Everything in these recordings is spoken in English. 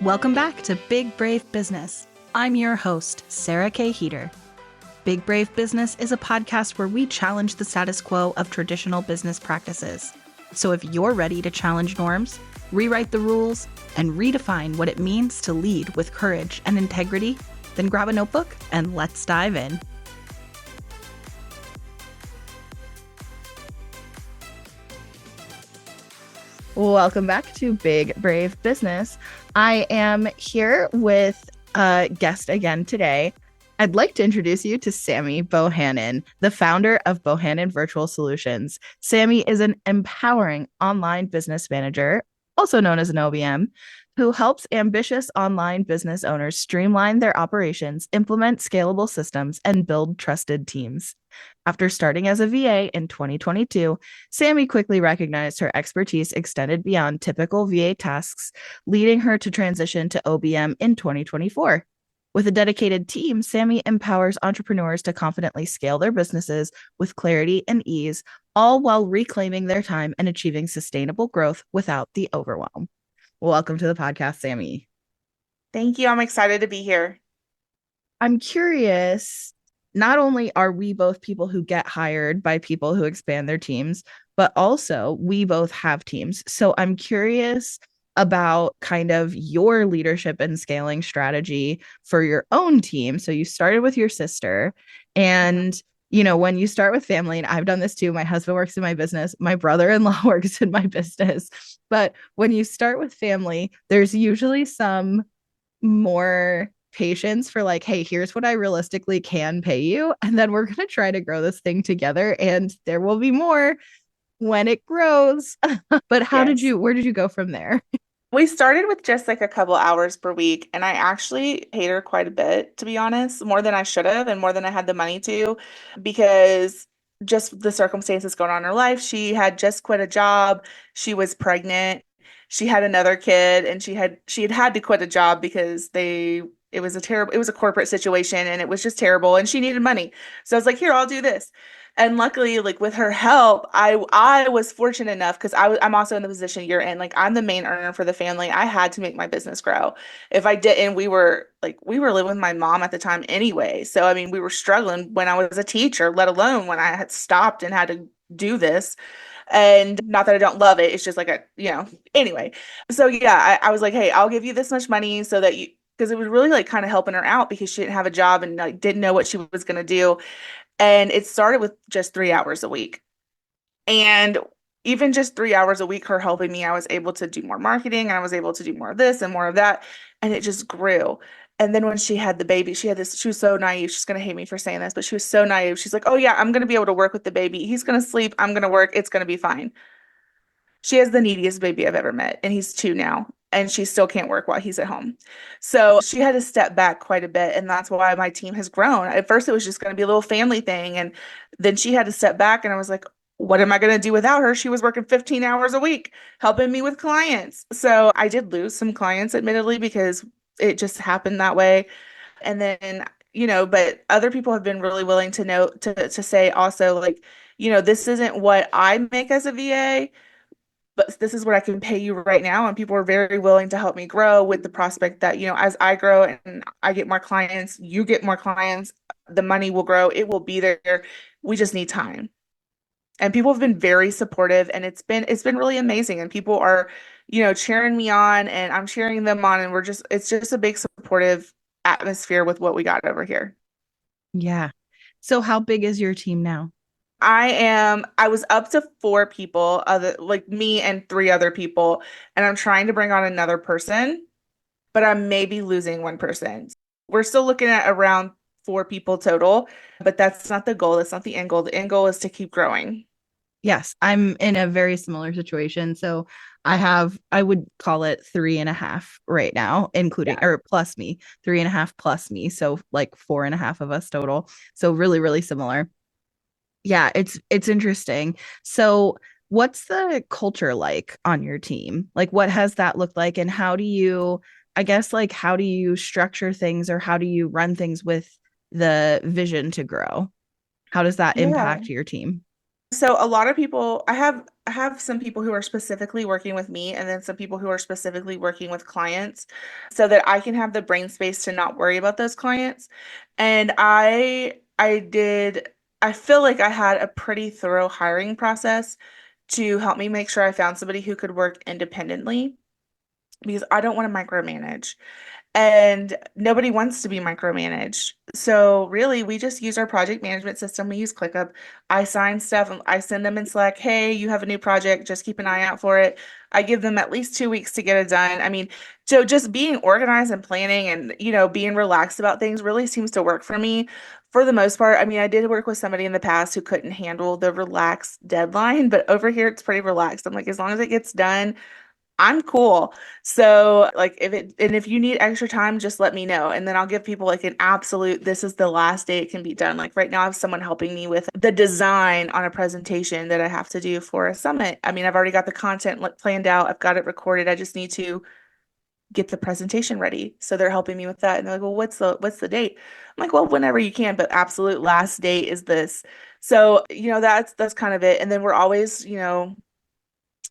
Welcome back to Big Brave Business. I'm your host, Sarah K. Heater. Big Brave Business is a podcast where we challenge the status quo of traditional business practices. So if you're ready to challenge norms, rewrite the rules, and redefine what it means to lead with courage and integrity, then grab a notebook and let's dive in. Welcome back to Big Brave Business. I am here with a guest again today. I'd like to introduce you to Sammy Bohannon, the founder of Bohannon Virtual Solutions. Sammy is an empowering online business manager, also known as an OBM, who helps ambitious online business owners streamline their operations, implement scalable systems, and build trusted teams. After starting as a VA in 2022, Sammy quickly recognized her expertise extended beyond typical VA tasks, leading her to transition to OBM in 2024. With a dedicated team, Sammy empowers entrepreneurs to confidently scale their businesses with clarity and ease, all while reclaiming their time and achieving sustainable growth without the overwhelm. Welcome to the podcast, Sammy. Thank you. I'm excited to be here. I'm curious, not only are we both people who get hired by people who expand their teams, but also we both have teams. So I'm curious about kind of your leadership and scaling strategy for your own team. So you started with your sister, and when you start with family, and I've done this too, my husband works in my business, my brother-in-law works in my business. But when you start with family, there's usually some more patience for like, hey, here's what I realistically can pay you. And then we're going to try to grow this thing together. And there will be more when it grows. But Yes. where did you go from there? We started with just like a couple hours per week, and I actually paid her quite a bit, to be honest, more than I should have and more than I had the money to, because just the circumstances going on in her life. She had just quit a job, she was pregnant, she had another kid, and she had to quit a job because it was a corporate situation and it was just terrible and she needed money. So I was like, here, I'll do this. And luckily, like with her help, I was fortunate enough because I'm also in the position you're in. Like I'm the main earner for the family. I had to make my business grow. If I didn't, we were living with my mom at the time anyway. So I mean, we were struggling when I was a teacher, let alone when I had stopped and had to do this. And not that I don't love it, it's just like anyway. So yeah, I was like, hey, I'll give you this much money so that you because it was really like kind of helping her out because she didn't have a job and like didn't know what she was gonna do. And it started with just 3 hours a week. And even just 3 hours a week, her helping me, I was able to do more marketing and I was able to do more of this and more of that. And it just grew. And then when she had the baby, she was so naive. She's going to hate me for saying this, but she was so naive. She's like, oh, yeah, I'm going to be able to work with the baby. He's going to sleep. I'm going to work. It's going to be fine. She has the neediest baby I've ever met, and he's 2 now, and she still can't work while he's at home. So she had to step back quite a bit, and that's why my team has grown. At first, it was just going to be a little family thing, and then she had to step back, and I was like, what am I going to do without her? She was working 15 hours a week, helping me with clients. So I did lose some clients, admittedly, because it just happened that way. And then, but other people have been really willing to know to say also, like, this isn't what I make as a VA, but this is what I can pay you right now. And people are very willing to help me grow with the prospect that, as I grow and I get more clients, you get more clients, the money will grow, it will be there. We just need time. And people have been very supportive and it's been really amazing. And people are, cheering me on and I'm cheering them on. And it's just a big supportive atmosphere with what we got over here. Yeah. So how big is your team now? I was up to 4 people, other like me and 3 other people, and I'm trying to bring on another person, but I'm maybe losing one person. We're still looking at around 4 people total, but that's not the goal. That's not the end goal. The end goal is to keep growing. Yes, I'm in a very similar situation. So I would call it three and a half right now, including Yeah. or plus me, three and a half plus me. So like four and a half of us total. So really, really similar. Yeah, it's interesting. So what's the culture like on your team? Like what has that looked like and how do you, I guess, like how do you structure things or how do you run things with the vision to grow? How does that Yeah. impact your team? So a lot of people, I have have some people who are specifically working with me and then some people who are specifically working with clients so that I can have the brain space to not worry about those clients. And I feel like I had a pretty thorough hiring process to help me make sure I found somebody who could work independently because I don't want to micromanage. And nobody wants to be micromanaged. So really, we just use our project management system. We use ClickUp. I sign stuff and I send them in Slack, hey, you have a new project, just keep an eye out for it. I give them at least 2 weeks to get it done. I mean, so just being organized and planning and, being relaxed about things really seems to work for me for the most part. I mean, I did work with somebody in the past who couldn't handle the relaxed deadline, but over here it's pretty relaxed. I'm like, as long as it gets done, I'm cool. So, like, if you need extra time, just let me know. And then I'll give people like an absolute, this is the last day it can be done. Like, right now, I have someone helping me with the design on a presentation that I have to do for a summit. I mean, I've already got the content planned out, I've got it recorded. I just need to get the presentation ready. So they're helping me with that. And they're like, well, what's the date? I'm like, well, whenever you can, but absolute last date is this. So, that's kind of it. And then we're always,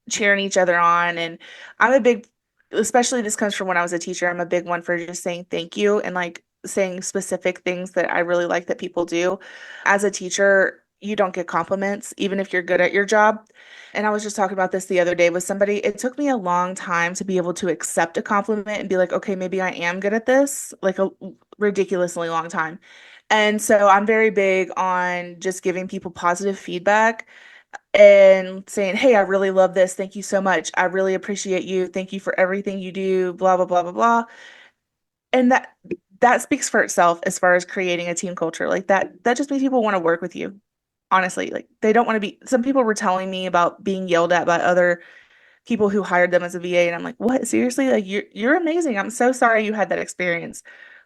cheering each other on. And I'm a big, especially this comes from when I was a teacher, I'm a big one for just saying thank you and like saying specific things that I really like that people do. As a teacher, you don't get compliments, even if you're good at your job. And I was just talking about this the other day with somebody. It took me a long time to be able to accept a compliment and be like, okay, maybe I am good at this, like a ridiculously long time. And so I'm very big on just giving people positive feedback and saying, hey, I really love this. Thank you so much. I really appreciate you. Thank you for everything you do, blah, blah, blah, blah, blah. And that speaks for itself as far as creating a team culture. Like that just makes people want to work with you. Honestly, like they don't want to be, some people were telling me about being yelled at by other people who hired them as a VA, and I'm like, what? Seriously? Like you're amazing. I'm so sorry you had that experience.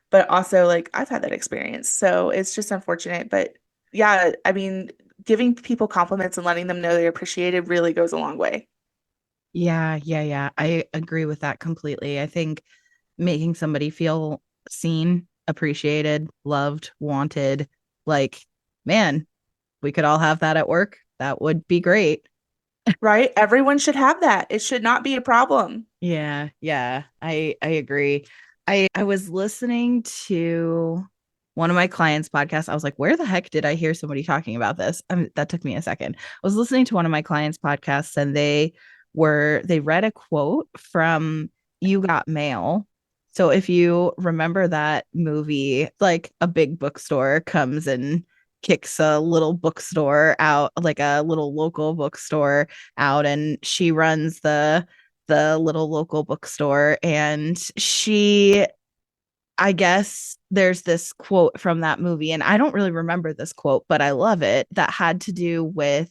But also like I've had that experience. So it's just unfortunate. But yeah, I mean, giving people compliments and letting them know they're appreciated really goes a long way. Yeah, yeah, yeah. I agree with that completely. I think making somebody feel seen, appreciated, loved, wanted, like, man, we could all have that at work. That would be great. Right? Everyone should have that. It should not be a problem. Yeah, yeah. I agree. I was listening to one of my clients' podcasts. I was like, where the heck did I hear somebody talking about this? That took me a second. I was listening to one of my clients' podcasts and they read a quote from You Got Mail. So if you remember that movie, like a big bookstore comes and kicks a little bookstore out, like a little local bookstore out, and she runs the little local bookstore. And I guess there's this quote from that movie, and I don't really remember this quote, but I love it, that had to do with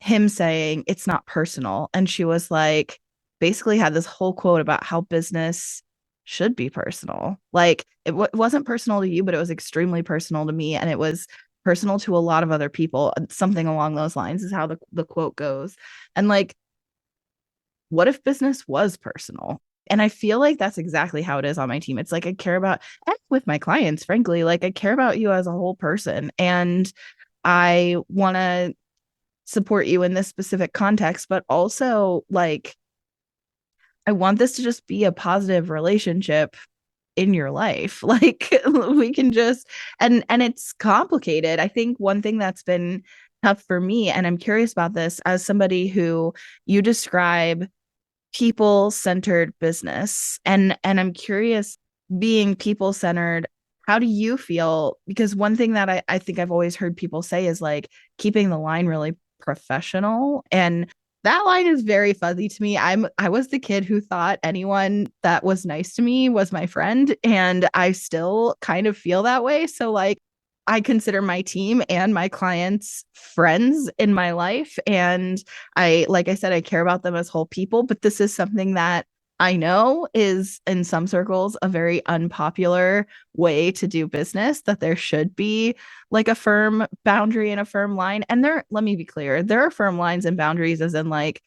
him saying it's not personal. And she was like, basically had this whole quote about how business should be personal. Like wasn't personal to you, but it was extremely personal to me. And it was personal to a lot of other people. Something along those lines is how the quote goes. And like, what if business was personal? And I feel like that's exactly how it is on my team. It's like I care about, and with my clients, frankly, like I care about you as a whole person. And I want to support you in this specific context, but also like I want this to just be a positive relationship in your life. Like we can just, and it's complicated. I think one thing that's been tough for me, and I'm curious about this as somebody who you describe people centered business, and I'm curious, being people centered, how do you feel? Because one thing that I think I've always heard people say is like keeping the line really professional, and that line is very fuzzy to me. I was the kid who thought anyone that was nice to me was my friend, and I still kind of feel that way. So like I consider my team and my clients friends in my life. And like I said, I care about them as whole people, but this is something that I know is in some circles a very unpopular way to do business, that there should be like a firm boundary and a firm line. And let me be clear, there are firm lines and boundaries, as in like,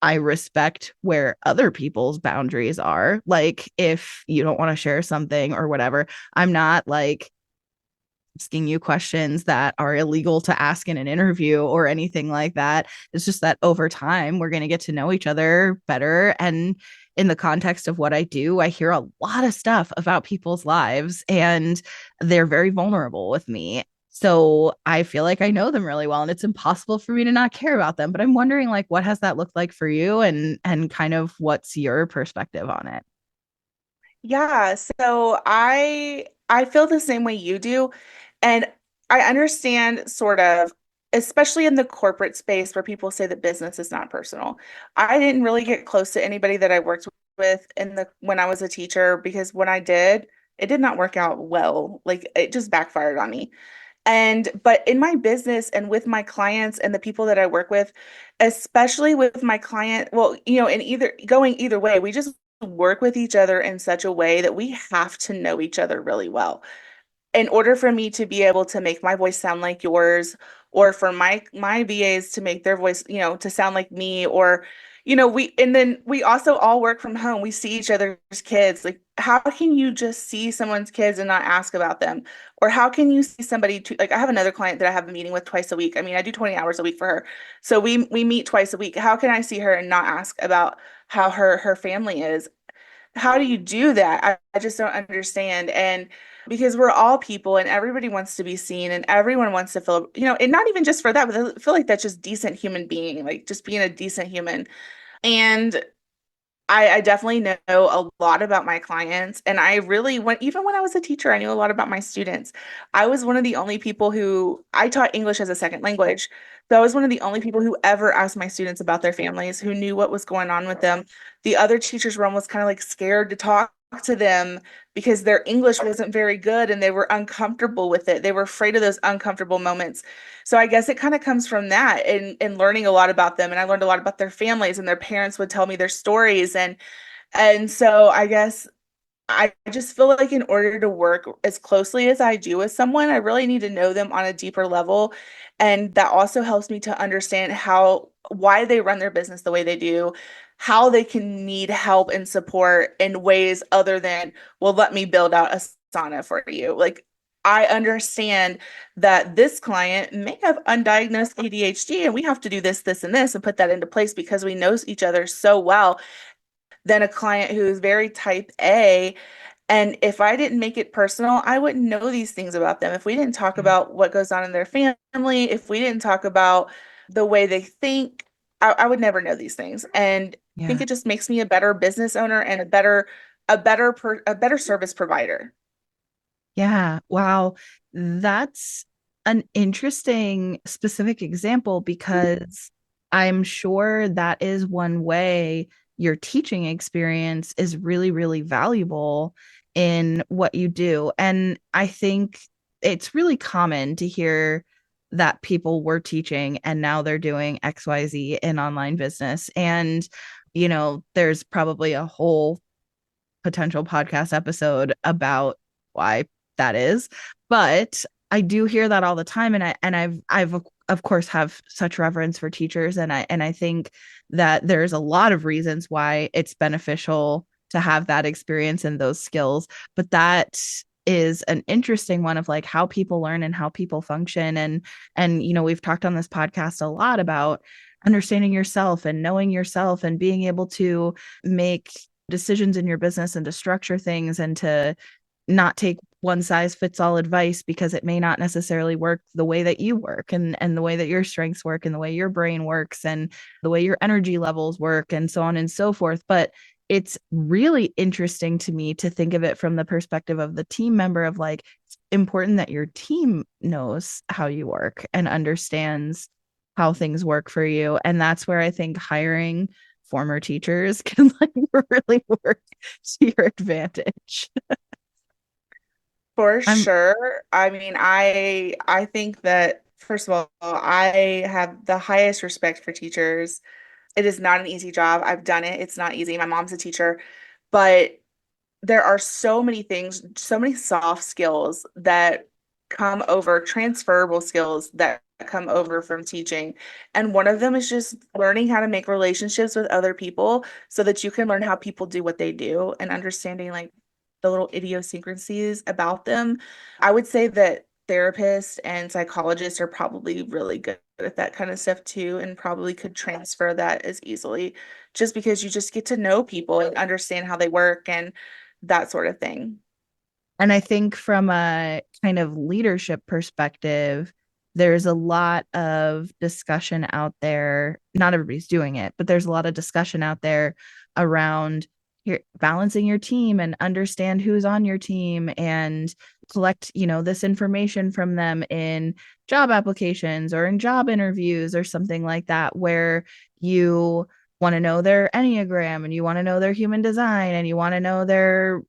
I respect where other people's boundaries are. Like if you don't want to share something or whatever, I'm not like asking you questions that are illegal to ask in an interview or anything like that. It's just that over time, we're going to get to know each other better. And in the context of what I do, I hear a lot of stuff about people's lives and they're very vulnerable with me. So I feel like I know them really well and it's impossible for me to not care about them. But I'm wondering like what has that looked like for you and kind of what's your perspective on it? Yeah, so I feel the same way you do. And I understand sort of, especially in the corporate space where people say that business is not personal. I didn't really get close to anybody that I worked with in the when I was a teacher because when I did, it did not work out well. Like it just backfired on me. But in my business and with my clients and the people that I work with, especially with my client, well, in either going either way, we just work with each other in such a way that we have to know each other really well in order for me to be able to make my voice sound like yours or for my VAs to make their voice, to sound like me or we also all work from home. We see each other's kids. Like how can you just see someone's kids and not ask about them? Or how can you see somebody like I have another client that I have a meeting with twice a week. I mean, I do 20 hours a week for her. So we meet twice a week. How can I see her and not ask about how her family is? How do you do that? I just don't understand. And because we're all people and everybody wants to be seen and everyone wants to feel, and not even just for that, but I feel like that's just decent human being, like just being a decent human. And I definitely know a lot about my clients. And I really went, even when I was a teacher, I knew a lot about my students. I was one of the only people who I taught English as a second language. So I was one of the only people who ever asked my students about their families, who knew what was going on with them. The other teachers were almost kind of like scared to talk to them because their English wasn't very good and they were uncomfortable with it. They were afraid of those uncomfortable moments. So I guess it kind of comes from that and learning a lot about them. And I learned a lot about their families and their parents would tell me their stories. And so I guess I just feel like in order to work as closely as I do with someone, I really need to know them on a deeper level. And that also helps me to understand why they run their business the way they do, how they can need help and support in ways other than, well, let me build out a sauna for you. Like, I understand that this client may have undiagnosed ADHD and we have to do this, this, and this and put that into place because we know each other so well than a client who's very type A. And if I didn't make it personal, I wouldn't know these things about them. If we didn't talk Yeah. about what goes on in their family, if we didn't talk about the way they think, I would never know these things. And I think Yeah. it just makes me a better business owner and a better service provider. Yeah. Wow. That's an interesting specific example because I'm sure that is one way your teaching experience is really, really valuable in what you do. And I think it's really common to hear that people were teaching and now they're doing XYZ in online business. And, there's probably a whole potential podcast episode about why that is. But I do hear that all the time and I've of course have such reverence for teachers and I think that there's a lot of reasons why it's beneficial to have that experience and those skills, but that is an interesting one of like how people learn and how people function and we've talked on this podcast a lot about understanding yourself and knowing yourself and being able to make decisions in your business and to structure things and to not take one size fits all advice because it may not necessarily work the way that you work and the way that your strengths work and the way your brain works and the way your energy levels work and so on and so forth. But it's really interesting to me to think of it from the perspective of the team member of like it's important that your team knows how you work and understands how things work for you. And that's where I think hiring former teachers can like really work to your advantage. For I'm sure. I mean, I think that first of all, I have the highest respect for teachers. It is not an easy job. I've done it. It's not easy. My mom's a teacher, but there are so many things, so many soft skills that come over, transferable skills that come over from teaching. And one of them is just learning how to make relationships with other people so that you can learn how people do what they do and understanding like the little idiosyncrasies about them. I would say that therapists and psychologists are probably really good at that kind of stuff too, and probably could transfer that as easily just because you just get to know people and understand how they work and that sort of thing. And I think from a kind of leadership perspective, there's a lot of discussion out there. Not everybody's doing it, but there's a lot of discussion out there around balancing your team and understand who's on your team and collect, this information from them in job applications or in job interviews or something like that, where you want to know their Enneagram and you want to know their human design and you want to know their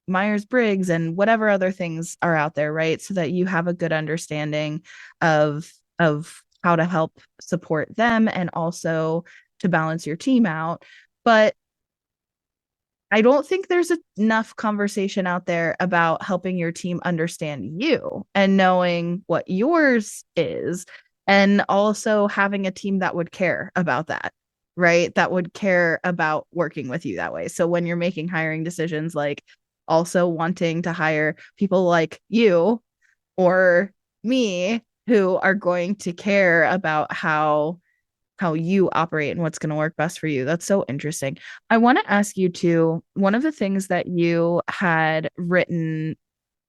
Myers-Briggs and whatever other things are out there, right? So that you have a good understanding of how to help support them and also to balance your team out. But I don't think there's enough conversation out there about helping your team understand you and knowing what yours is, and also having a team that would care about that, right? That would care about working with you that way. So when you're making hiring decisions, like also wanting to hire people like you or me who are going to care about how you operate and what's going to work best for you. That's so interesting. I want to ask you too, one of the things that you had written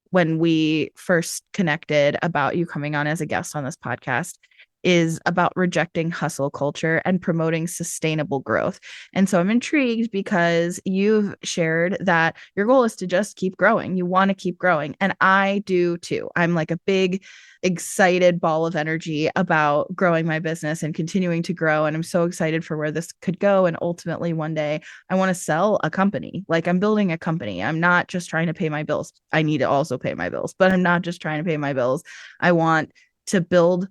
when we first connected about you coming on as a guest on this podcast is about rejecting hustle culture and promoting sustainable growth. And so I'm intrigued because you've shared that your goal is to just keep growing. You want to keep growing. And I do too. I'm like a big, excited ball of energy about growing my business and continuing to grow. And I'm so excited for where this could go. And ultimately, one day, I want to sell a company. Like I'm building a company. I'm not just trying to pay my bills. I need to also pay my bills, but I'm not just trying to pay my bills. I want to build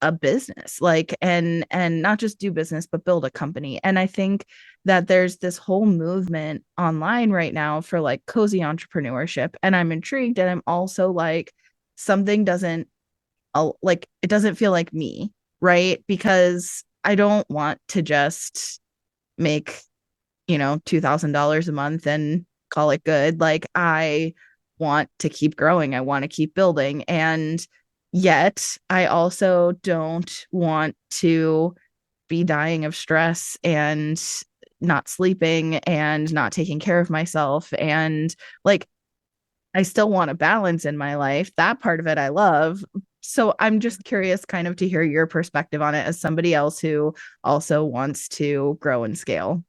a business, like, and not just do business but build a company. And I think that there's this whole movement online right now for like cozy entrepreneurship, and I'm intrigued, and I'm also like, something doesn't, like, it doesn't feel like me, right? Because I don't want to just make, $2,000 a month and call it good. Like, I want to keep growing. I want to keep building. And yet, I also don't want to be dying of stress and not sleeping and not taking care of myself. And like, I still want a balance in my life. That part of it I love. So I'm just curious kind of to hear your perspective on it as somebody else who also wants to grow and scale.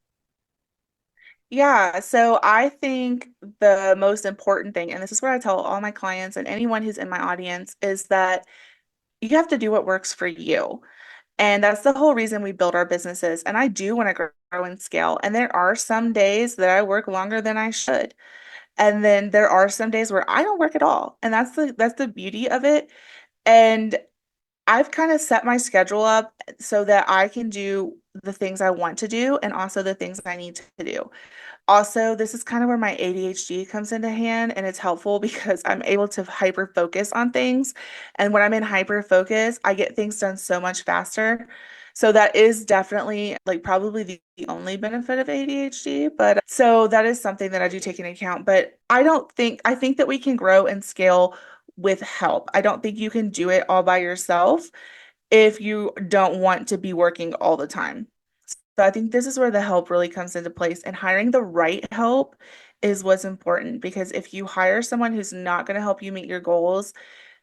Yeah, so I think the most important thing, and this is what I tell all my clients and anyone who's in my audience, is that you have to do what works for you. And that's the whole reason we build our businesses. And I do want to grow and scale. And there are some days that I work longer than I should. And then there are some days where I don't work at all. And that's the beauty of it. And I've kind of set my schedule up so that I can do the things I want to do and also the things I need to do. Also, this is kind of where my ADHD comes into hand, and it's helpful because I'm able to hyper focus on things. And when I'm in hyper focus, I get things done so much faster. So that is definitely like probably the only benefit of ADHD. But so that is something that I do take into account. But I think that we can grow and scale with help. I don't think you can do it all by yourself if you don't want to be working all the time. So I think this is where the help really comes into place, and hiring the right help is what's important, because if you hire someone who's not going to help you meet your goals,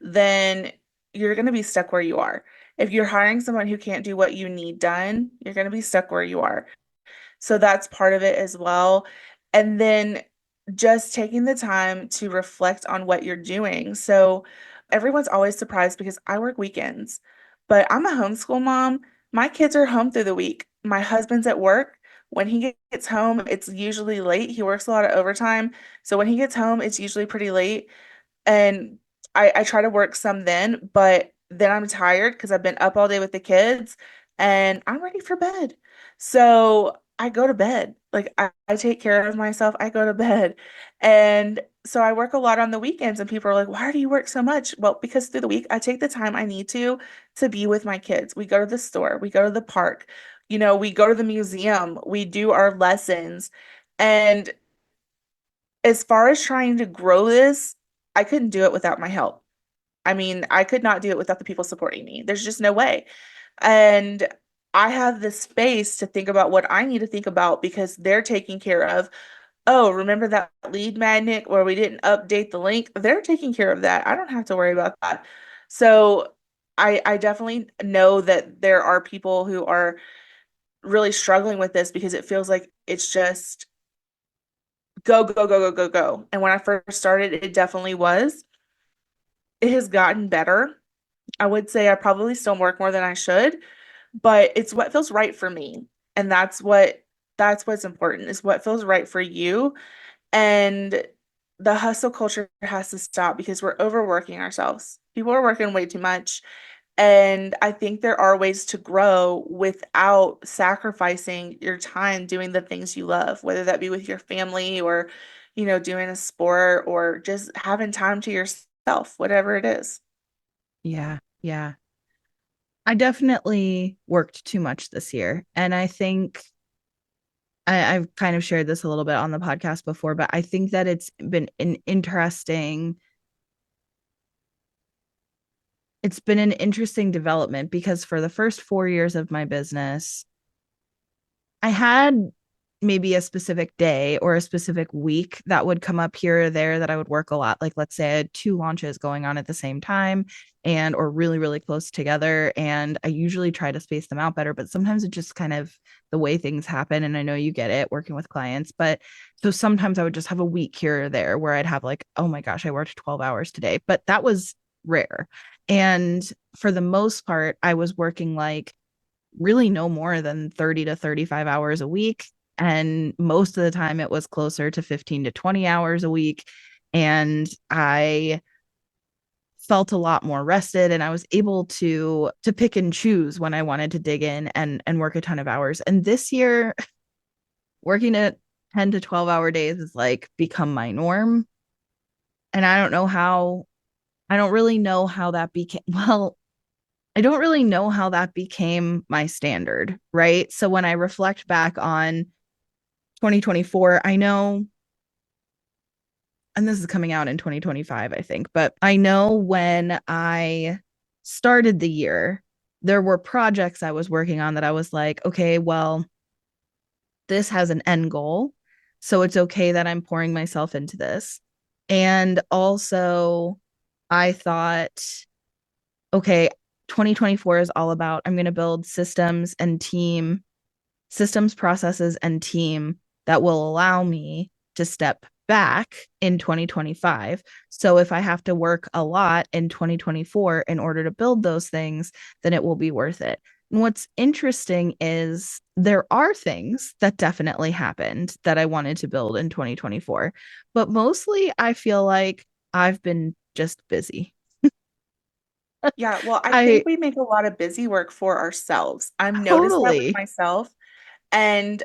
then you're going to be stuck where you are. If you're hiring someone who can't do what you need done, you're going to be stuck where you are. So that's part of it as well. And then just taking the time to reflect on what you're doing. So everyone's always surprised because I work weekends, but I'm a homeschool mom. My kids are home through the week. My husband's at work. When he gets home, it's usually late. He works a lot of overtime. So when he gets home, it's usually pretty late. And I try to work some then, but then I'm tired because I've been up all day with the kids and I'm ready for bed. So I go to bed. Like I take care of myself. I go to bed. And so I work a lot on the weekends, and people are like, why do you work so much? Well, because through the week I take the time I need to be with my kids. We go to the store, we go to the park, we go to the museum, we do our lessons. And as far as trying to grow this, I couldn't do it without my help. I mean, I could not do it without the people supporting me. There's just no way. And I have this space to think about what I need to think about because they're taking care of, oh, remember that lead magnet where we didn't update the link? They're taking care of that. I don't have to worry about that. So I definitely know that there are people who are really struggling with this because it feels like it's just go, go, go, go, go, go. And when I first started, it definitely was. It has gotten better. I would say I probably still work more than I should, but it's what feels right for me. And that's what's important is what feels right for you. And the hustle culture has to stop because we're overworking ourselves. People are working way too much. And I think there are ways to grow without sacrificing your time doing the things you love, whether that be with your family or, doing a sport or just having time to yourself, whatever it is. Yeah. Yeah. I definitely worked too much this year. And I think I've kind of shared this a little bit on the podcast before, but I think that it's been an interesting development because for the first 4 years of my business, I had maybe a specific day or a specific week that would come up here or there that I would work a lot. Like let's say I had two launches going on at the same time and or really, really close together. And I usually try to space them out better, but sometimes it just kind of the way things happen. And I know you get it working with clients, but so sometimes I would just have a week here or there where I'd have like, oh my gosh, I worked 12 hours today. But that was rare. And for the most part, I was working like really no more than 30 to 35 hours a week. And most of the time it was closer to 15 to 20 hours a week. And I felt a lot more rested and I was able to pick and choose when I wanted to dig in and work a ton of hours. And this year working at 10 to 12-hour days is like become my norm. And I don't really know how that became well, I don't really know how that became my standard, right? So when I reflect back on 2024, I know, and this is coming out in 2025, I think, but I know when I started the year, there were projects I was working on that I was like, okay, well, this has an end goal. So it's okay that I'm pouring myself into this. And also, I thought, okay, 2024 is all about I'm going to build systems, processes, and team that will allow me to step back in 2025. So if I have to work a lot in 2024 in order to build those things, then it will be worth it. And what's interesting is there are things that definitely happened that I wanted to build in 2024, but mostly I feel like I've been just busy. Yeah, well, I think I we make a lot of busy work for ourselves. I've noticed that with totally. myself. And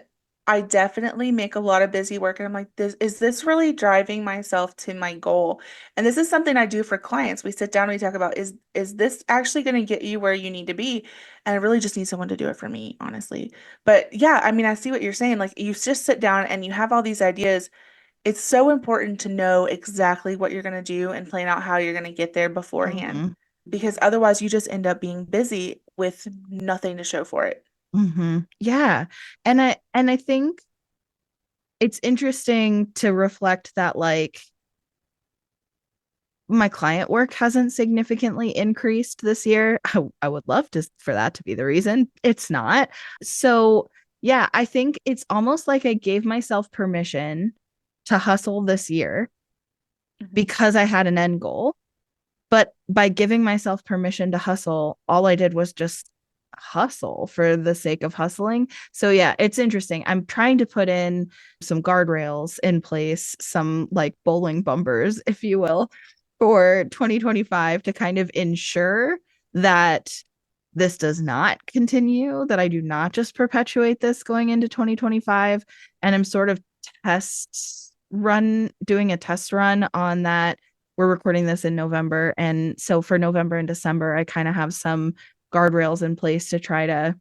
I definitely make a lot of busy work. And I'm like, is this really driving myself to my goal? And this is something I do for clients. We sit down and we talk about, is this actually going to get you where you need to be? And I really just need someone to do it for me, honestly. But yeah, I mean, I see what you're saying. Like you just sit down and you have all these ideas. It's so important to know exactly what you're going to do and plan out how you're going to get there beforehand. Mm-hmm. Because otherwise you just end up being busy with nothing to show for it. Mm-hmm. Yeah. And I think it's interesting to reflect that like my client work hasn't significantly increased this year. I would love to for that to be the reason. It's not. So yeah, I think it's almost like I gave myself permission to hustle this year Mhm. because I had an end goal. But by giving myself permission to hustle, all I did was just hustle for the sake of hustling. So yeah, it's interesting. I'm trying to put in some guardrails in place, some like bowling bumpers, if you will, for 2025 to kind of ensure that this does not continue, that I do not just perpetuate this going into 2025. And I'm sort of doing a test run on that. We're recording this in November. And so for November and December, I kind of have some guardrails in place to try to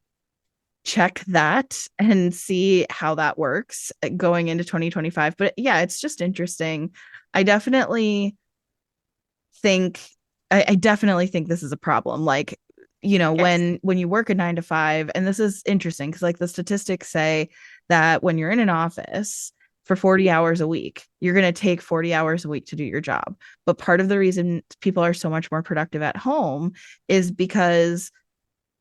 check that and see how that works going into 2025. But yeah, it's just interesting. I definitely think I definitely think this is a problem. Like, Yes. when you work a 9 to 5, and this is interesting because like the statistics say that when you're in an office for 40 hours a week, you're going to take 40 hours a week to do your job. But part of the reason people are so much more productive at home is because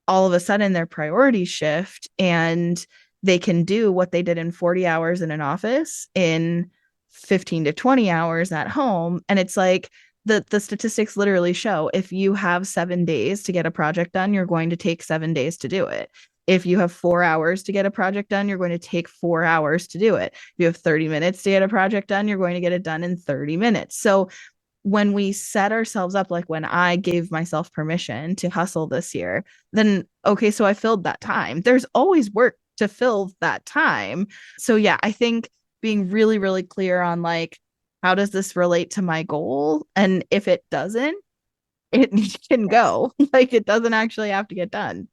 all of a sudden their priorities shift and they can do what they did in 40 hours in an office in 15 to 20 hours at home. And it's like the statistics literally show if you have 7 days to get a project done, you're going to take 7 days to do it. If you have 4 hours to get a project done, you're going to take 4 hours to do it. If you have 30 minutes to get a project done, you're going to get it done in 30 minutes. So when we set ourselves up, like when I gave myself permission to hustle this year, then okay, so I filled that time. There's always work to fill that time. So yeah, I think being really, really clear on like, how does this relate to my goal? And if it doesn't, it can Yes. go. Like it doesn't actually have to get done.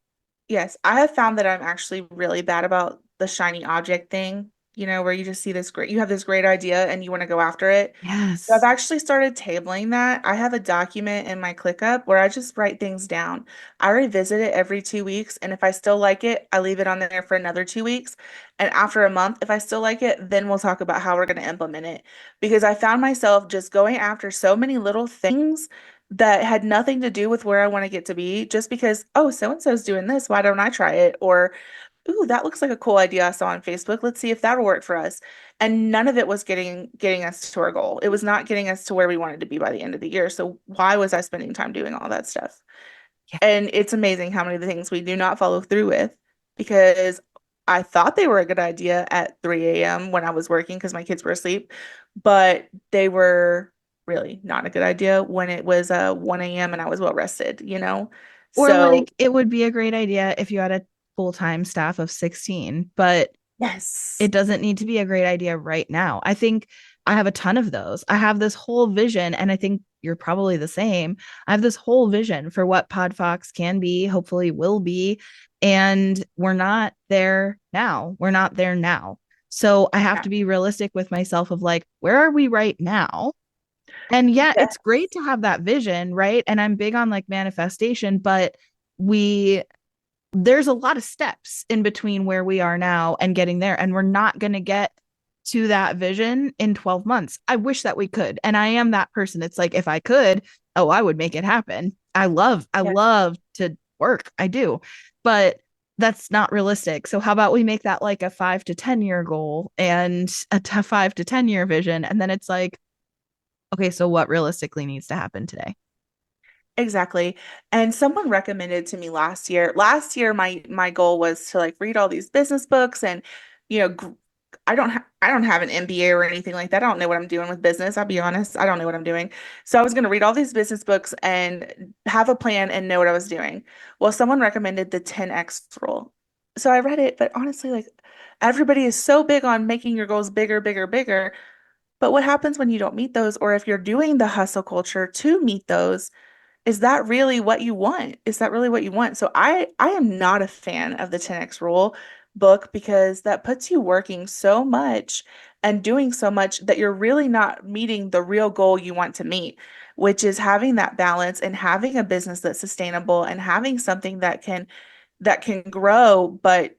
Yes, I have found that I'm actually really bad about the shiny object thing, where you just see you have this great idea and you want to go after it. So I've Yes. actually started tabling that. I have a document in my ClickUp where I just write things down. I revisit it every 2 weeks, and if I still like it, I leave it on there for another 2 weeks. And after a month, if I still like it, then we'll talk about how we're going to implement it. Because I found myself just going after so many little things that had nothing to do with where I want to get to be, just because, oh, so and so's doing this, why don't I try it? Or, ooh, that looks like a cool idea I saw on Facebook. Let's see if that'll work for us. And none of it was getting us to our goal. It was not getting us to where we wanted to be by the end of the year. So why was I spending time doing all that stuff? Yeah. And it's amazing how many of the things we do not follow through with because I thought they were a good idea at 3 a.m. when I was working because my kids were asleep, but they were really not a good idea when it was 1 a.m. and I was well rested. Or So, like it would be a great idea if you had a full-time staff of 16, but yes. it doesn't need to be a great idea right now. I think I have a ton of those. I have this whole vision, and I think you're probably the same. I have this whole vision for what PodFox can be, hopefully will be, and we're not there now. We're not there now. So I have Yeah. to be realistic with myself of like, where are we right now? And yeah, it's great Yes. to have that vision, right? And I'm big on like manifestation, but we there's a lot of steps in between where we are now and getting there. And we're not going to get to that vision in 12 months. I wish that we could. And I am that person. It's like, if I could, oh, I would make it happen. I Yeah. love to work. I do. But that's not realistic. So how about we make that like a 5 to 10 year goal and a 5 to 10 year vision? And then it's like, okay, so what realistically needs to happen today? Exactly. And someone recommended to me last year. Last year, my goal was to like read all these business books and, you know, gr I don't have an MBA or anything like that. I don't know what I'm doing with business. I'll be honest. I don't know what I'm doing. So I was going to read all these business books and have a plan and know what I was doing. Well, someone recommended the 10x rule. So I read it, but honestly, like everybody is so big on making your goals bigger, bigger, bigger. But what happens when you don't meet those, or if you're doing the hustle culture to meet those? Is that really what you want? Is that really what you want? So I am not a fan of the 10x rule book because that puts you working so much and doing so much that you're really not meeting the real goal you want to meet, which is having that balance and having a business that's sustainable and having something that can grow but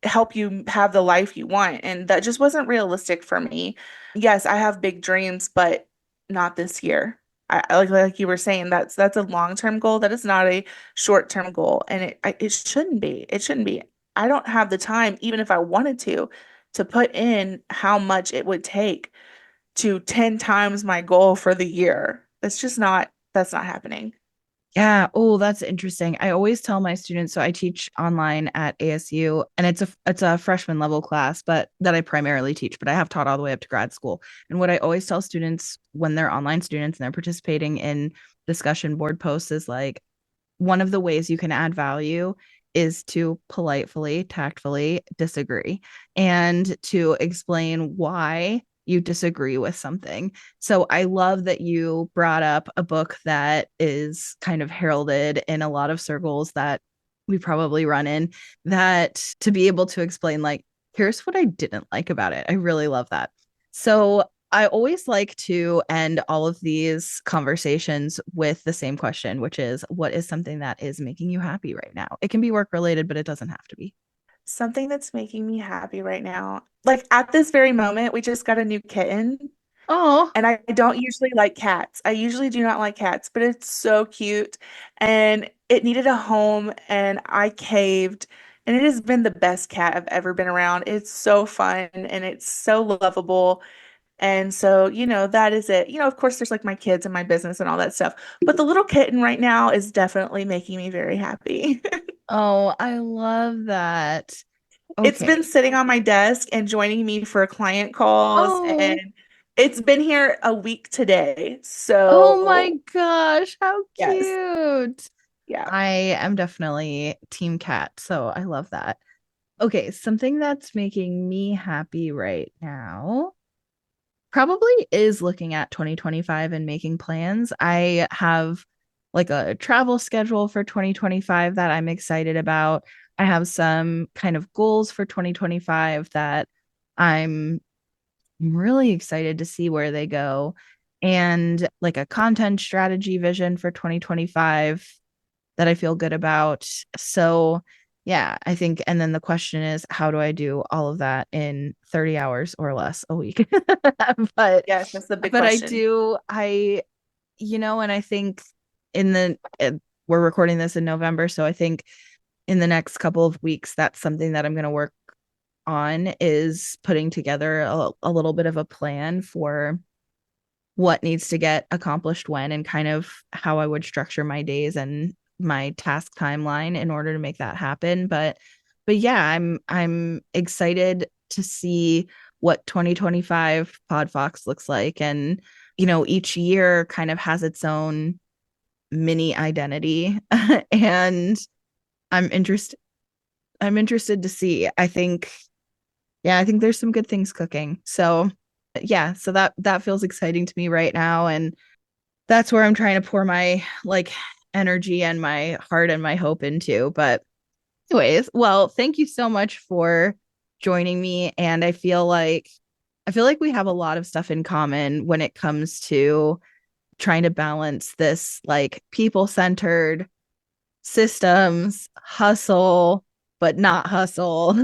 help you have the life you want. And that just wasn't realistic for me. Yes, I have big dreams, but not this year. Like you were saying, that's a long-term goal. That is not a short-term goal, and it shouldn't be. It shouldn't be. I don't have the time, even if I wanted to put in how much it would take to 10 times my goal for the year. That's not happening. Yeah. Oh, that's interesting. I always tell my students, so I teach online at ASU and it's a freshman level class, but that I primarily teach, but I have taught all the way up to grad school. And what I always tell students when they're online students and they're participating in discussion board posts is like one of the ways you can add value is to politely, tactfully disagree and to explain why you disagree with something. So I love that you brought up a book that is kind of heralded in a lot of circles that we probably run in, that to be able to explain, like, here's what I didn't like about it. I really love that. So I always like to end all of these conversations with the same question, which is what is something that is making you happy right now? It can be work related, but it doesn't have to be. Something that's making me happy right now. Like at this very moment, we just got a new kitten. Oh, And I don't usually like cats. I usually do not like cats, but it's so cute. And it needed a home, and I caved. And it has been the best cat I've ever been around. It's so fun and it's so lovable. And so, that is it. Of course, there's like my kids and my business and all that stuff. But the little kitten right now is definitely making me very happy. oh, I love that. It's been Okay. sitting on my desk and joining me for client calls, Oh, and it's been here a week today. oh my So, gosh, how yes. cute. Yeah. I am definitely team cat, so I love that. Okay, something that's making me happy right now probably is looking at 2025 and making plans. I have like a travel schedule for 2025 that I'm excited about. I have some kind of goals for 2025 that I'm really excited to see where they go, and like a content strategy vision for 2025 that I feel good about. So, yeah, I think, and then the question is, how do I do all of that in 30 hours or less a week? but, Yes, that's the big but I question. do, and I think in we're recording this in November. So I think in the next couple of weeks, that's something that I'm going to work on is putting together a little bit of a plan for what needs to get accomplished when and kind of how I would structure my days and my task timeline in order to make that happen. But yeah, I'm excited to see what 2025 PodFox looks like. And, each year kind of has its own mini identity. And I'm interested I'm interested to see. I think there's some good things cooking. So yeah, so that feels exciting to me right now, and that's where I'm trying to pour my like energy and my heart and my hope into. But anyways, well, thank you so much for joining me, and I feel like we have a lot of stuff in common when it comes to trying to balance this like people-centered systems, hustle, but not hustle,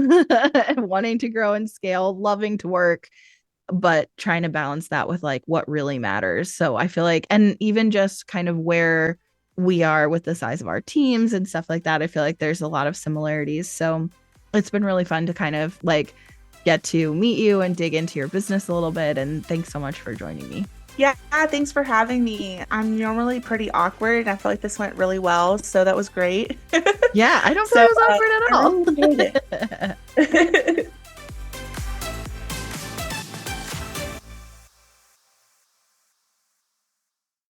wanting to grow and scale, loving to work, but trying to balance that with like what really matters. So I feel like, and even just kind of where we are with the size of our teams and stuff like that, I feel like there's a lot of similarities. So it's been really fun to kind of like get to meet you and dig into your business a little bit. And thanks so much for joining me. Yeah, thanks for having me. I'm normally pretty awkward, and I feel like this went really well, so that was great. Yeah, I don't feel So, it was I really awkward enjoyed at all. it.